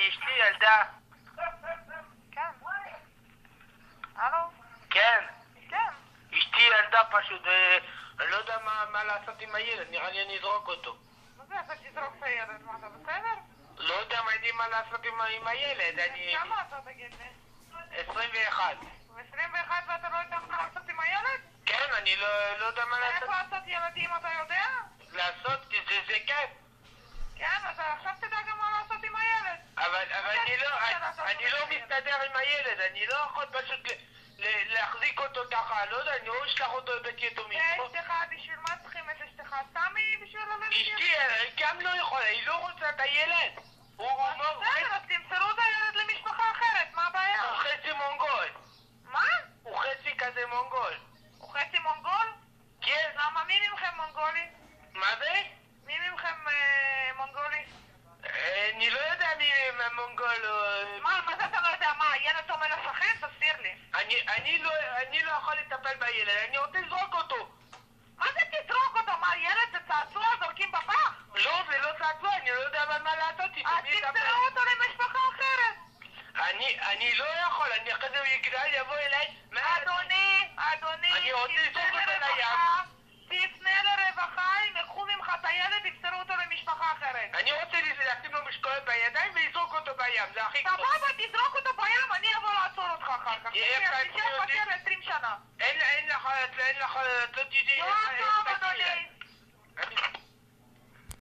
אשתי ילדה. כן. הלו? כן. כן. אשתי ילדה פשוט, ואני לא יודע מה לעשות עם הילד, נראה לי אני אזרוק אותו. מה זה, אתה תזרוק את הילד, מה אתה בסדר? לא יודע מה לעשות עם הילד, אני... כמה אתה תגיד לי? 21. 21 ואתה לא יודע מה לעשות עם הילד? כן, אני לא יודע מה לעשות. איך לעשות ילדים אתה יודע? לעשות, זה כיף. כן, אז עכשיו תדע גם מה לעשות עם הילד. אבל אני לא מסתדר עם הילד, אני לא יכול פשוט להחזיק אותו ככה, לא יודע, אני לא אשלח אותו לבית יתומים. אשתך, בשביל מה צריכים את אשתך? סמי בשביל ללדת ילד? אשתי גם לא יכולה, היא לא רוצה את הילד. בסדר, אז תמסרו את הילד למשפחה אחרת, מה הבעיה? הוא חצי מונגול. מה? הוא חצי כזה מונגול. הוא חצי מונגול? כן. למה, מי ממכם מונגולי? מה זה? מי ממכם מונגולי? אני לא יודע מי מונגול. מה זה אתה לא יודע? מה, ילד אומר לשכן? תסביר לי. אני לא יכול לטפל בילד, אני רוצה לזרוק אותו. מה זה תזרוק אותו? מה, ילד זה צעצוע? זורקים בפח? לא, זה לא צעצוע, אני לא יודע מה לעשות איתו. אז תמסרו אותו למשפחה אחרת. אני לא יכול, אני אחרי זה הוא יגדל, יבוא אליי. אדוני, אני רוצה לזרוק אותו לים. תפנה לרווחה, הם יקחו ממך את הילד, תמסרו אותו למשפחה אחרת. אני רוצה לשים לו משקולות בידיים ולזרוק אותו בים, זה הכי טוב. סבבה, תזרוק אותו בים, אני אבוא לעצור אותך אחר כך. תשב בכלא 20 שנה. אין לך, את לא תדעי. לא אתה